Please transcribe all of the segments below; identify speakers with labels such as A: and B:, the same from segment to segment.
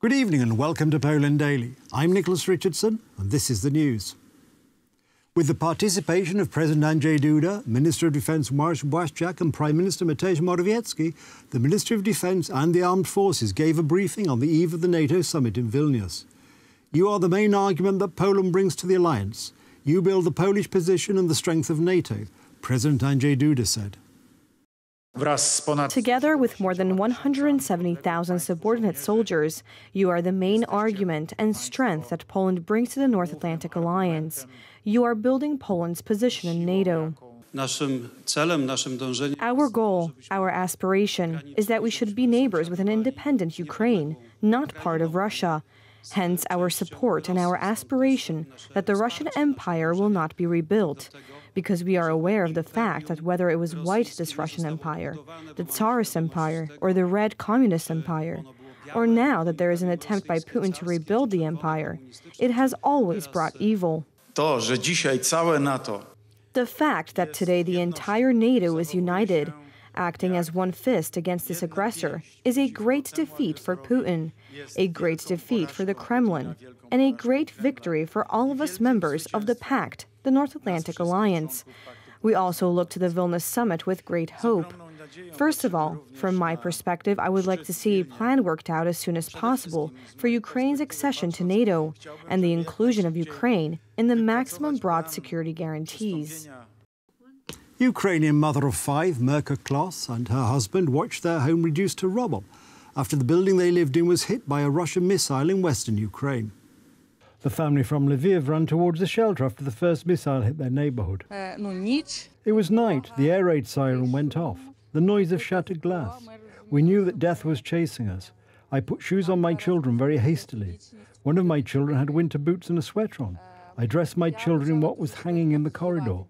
A: Good evening and welcome to Poland Daily. I'm Nicholas Richardson and this is the news. With the participation of President Andrzej Duda, Minister of Defence Mariusz Błaszczak and Prime Minister Mateusz Morawiecki, the Ministry of Defence and the Armed Forces gave a briefing on the eve of the NATO summit in Vilnius. You are the main argument that Poland brings to the alliance. You build the Polish position and the strength of NATO, President Andrzej Duda said.
B: Together with more than 170,000 subordinate soldiers, you are the main argument and strength that Poland brings to the North Atlantic Alliance. You are building Poland's position in NATO. Our goal, our aspiration, is that we should be neighbors with an independent Ukraine, not part of Russia. Hence our support and our aspiration that the Russian Empire will not be rebuilt, because we are aware of the fact that whether it was white, this Russian Empire, the Tsarist Empire, or the Red Communist Empire, or now that there is an attempt by Putin to rebuild the empire, it has always brought evil. The fact that today the entire NATO is united, acting as one fist against this aggressor, is a great defeat for Putin, a great defeat for the Kremlin, and a great victory for all of us members of the Pact, the North Atlantic Alliance. We also look to the Vilnius summit with great hope. First of all, from my perspective, I would like to see a plan worked out as soon as possible for Ukraine's accession to NATO and the inclusion of Ukraine in the maximum broad security guarantees.
A: Ukrainian mother of 5, Mirka Kloss, and her husband watched their home reduced to rubble after the building they lived in was hit by a Russian missile in western Ukraine. The family from Lviv ran towards the shelter after the first missile hit their neighbourhood. It was night. The air raid siren went off. The noise of shattered glass. We knew that death was chasing us. I put shoes on my children very hastily. One of my children had winter boots and a sweater on. I dressed my children in what was hanging in the corridor.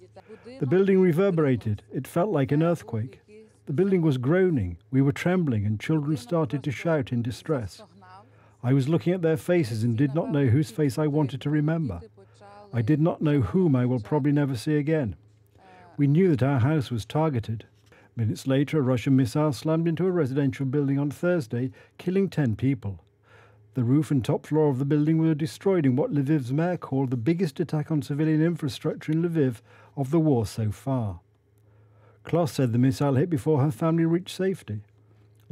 A: The building reverberated. It felt like an earthquake. The building was groaning. We were trembling and children started to shout in distress. I was looking at their faces and did not know whose face I wanted to remember. I did not know whom I will probably never see again. We knew that our house was targeted. Minutes later, a Russian missile slammed into a residential building on Thursday, killing 10 people. The roof and top floor of the building were destroyed in what Lviv's mayor called the biggest attack on civilian infrastructure in Lviv of the war so far. Kloss said the missile hit before her family reached safety.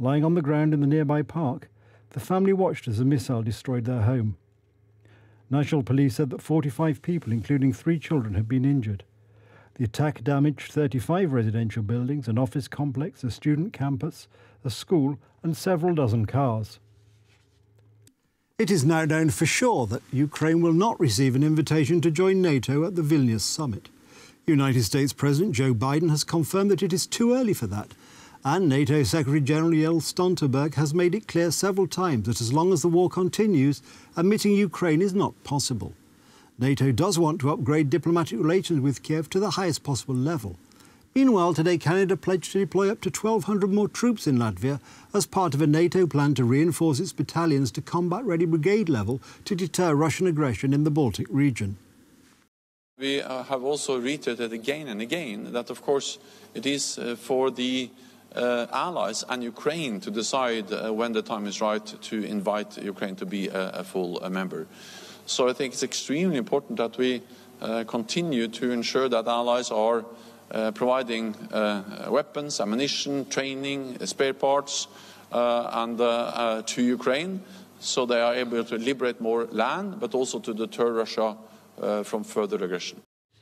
A: Lying on the ground in the nearby park, the family watched as the missile destroyed their home. National police said that 45 people, including 3 children, had been injured. The attack damaged 35 residential buildings, an office complex, a student campus, a school, and several dozen cars. It is now known for sure that Ukraine will not receive an invitation to join NATO at the Vilnius summit. United States President Joe Biden has confirmed that it is too early for that, and NATO Secretary-General Jens Stoltenberg has made it clear several times that as long as the war continues, admitting Ukraine is not possible. NATO does want to upgrade diplomatic relations with Kiev to the highest possible level. Meanwhile, today Canada pledged to deploy up to 1,200 more troops in Latvia as part of a NATO plan to reinforce its battalions to combat-ready brigade level to deter Russian aggression in the Baltic region.
C: We have also reiterated again and again that, of course, it is for the allies and Ukraine to decide when the time is right to invite Ukraine to be a full member. So I think it's extremely important that we continue to ensure that allies are providing weapons, ammunition, training, spare parts to Ukraine, so they are able to liberate more land, but also to deter Russia from further aggression.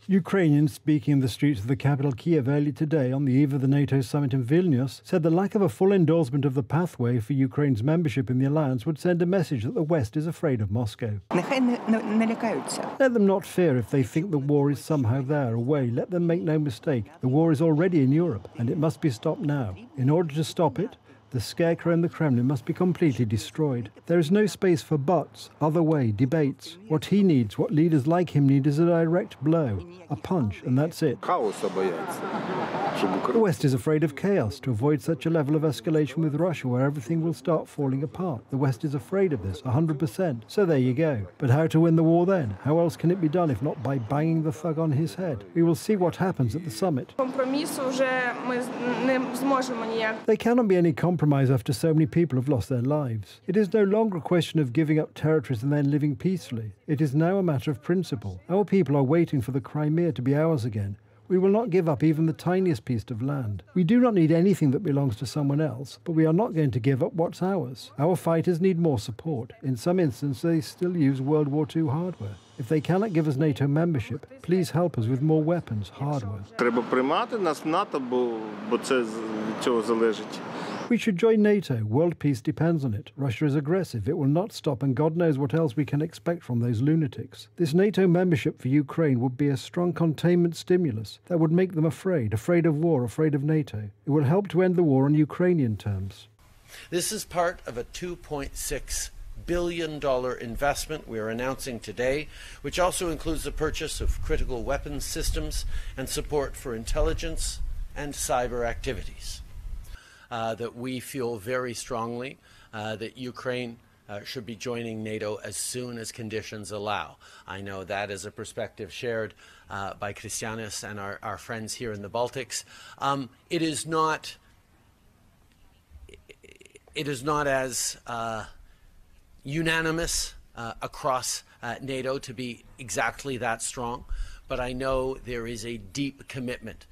A: Ukrainians speaking in the streets of the capital Kiev early today on the eve of the NATO summit in Vilnius said the lack of a full endorsement of the pathway for Ukraine's membership in the alliance would send a message that the West is afraid of Moscow. Let them not fear if they think the war is somehow there, away. Let them make no mistake. The war is already in Europe and it must be stopped now. In order to stop it, the scarecrow in the Kremlin must be completely destroyed. There is no space for buts, other way, debates. What he needs, what leaders like him need, is a direct blow, a punch, and that's it. The West is afraid of chaos to avoid such a level of escalation with Russia where everything will start falling apart. The West is afraid of this, 100%. So there you go. But how to win the war then? How else can it be done if not by banging the thug on his head? We will see what happens at the summit. There cannot be any compromise compromise after so many people have lost their lives. It is no longer a question of giving up territories and then living peacefully. It is now a matter of principle. Our people are waiting for the Crimea to be ours again. We will not give up even the tiniest piece of land. We do not need anything that belongs to someone else, but we are not going to give up what's ours. Our fighters need more support. In some instances, they still use World War II hardware. If they cannot give us NATO membership, please help us with more weapons, hardware.
D: Треба приймати нас в НАТО, бо це від цього залежить.
A: We should join NATO. World peace depends on it. Russia is aggressive. It will not stop, and God knows what else we can expect from those lunatics. This NATO membership for Ukraine would be a strong containment stimulus that would make them afraid of war, afraid of NATO. It will help to end the war on Ukrainian terms.
E: This is part of a $2.6 billion investment we are announcing today, which also includes the purchase of critical weapons systems and support for intelligence and cyber activities. That we feel very strongly that Ukraine should be joining NATO as soon as conditions allow. I know that is a perspective shared by Christianis and our friends here in the Baltics. It is not as unanimous across NATO to be exactly that strong, but I know there is a deep commitment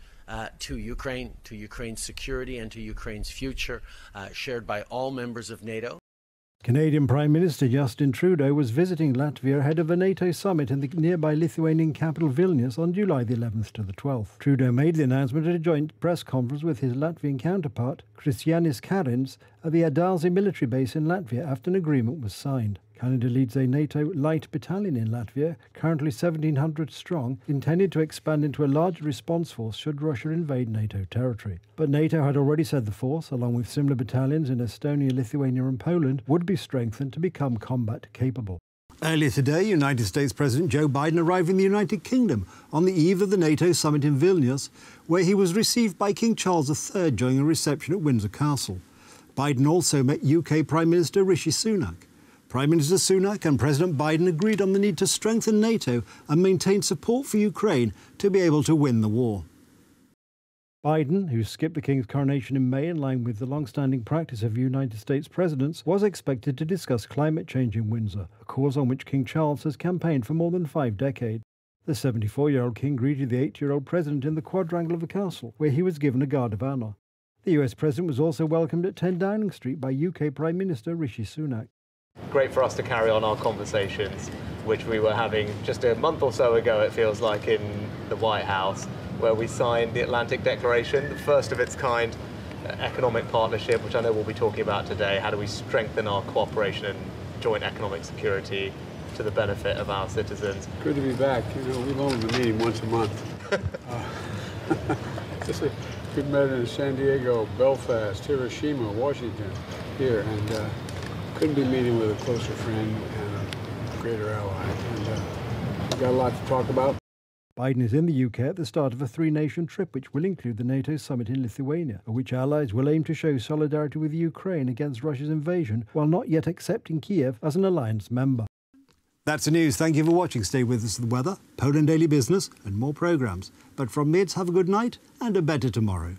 E: to Ukraine's security and to Ukraine's future, shared by all members of NATO.
A: Canadian Prime Minister Justin Trudeau was visiting Latvia ahead of a NATO summit in the nearby Lithuanian capital Vilnius on July the 11th to the 12th. Trudeau made the announcement at a joint press conference with his Latvian counterpart, Krišjānis Kariņš, at the Adalsi military base in Latvia after an agreement was signed. Canada leads a NATO light battalion in Latvia, currently 1,700 strong, intended to expand into a larger response force should Russia invade NATO territory. But NATO had already said the force, along with similar battalions in Estonia, Lithuania and Poland, would be strengthened to become combat capable. Earlier today, United States President Joe Biden arrived in the United Kingdom on the eve of the NATO summit in Vilnius, where he was received by King Charles III during a reception at Windsor Castle. Biden also met UK Prime Minister Rishi Sunak. Prime Minister Sunak and President Biden agreed on the need to strengthen NATO and maintain support for Ukraine to be able to win the war. Biden, who skipped the King's coronation in May in line with the long-standing practice of United States presidents, was expected to discuss climate change in Windsor, a cause on which King Charles has campaigned for more than 5 decades. The 74-year-old king greeted the 8-year-old president in the quadrangle of the castle, where he was given a guard of honour. The US president was also welcomed at 10 Downing Street by UK Prime Minister Rishi Sunak.
F: Great for us to carry on our conversations, which we were having just a month or so ago, it feels like, in the White House, where we signed the Atlantic Declaration, the first of its kind economic partnership, which I know we'll be talking about today. How do we strengthen our cooperation and joint economic security to the benefit of our citizens?
G: Good to be back. You know, we've only been meeting once a month. We've met in San Diego, Belfast, Hiroshima, Washington, here, and couldn't be meeting with a closer friend and a greater ally. And we've got a lot to talk about.
A: Biden is in the UK at the start of a 3-nation trip which will include the NATO summit in Lithuania, at which allies will aim to show solidarity with Ukraine against Russia's invasion while not yet accepting Kiev as an alliance member. That's the news. Thank you for watching. Stay with us for the weather, Poland Daily Business and more programmes. But from me, it's have a good night and a better tomorrow.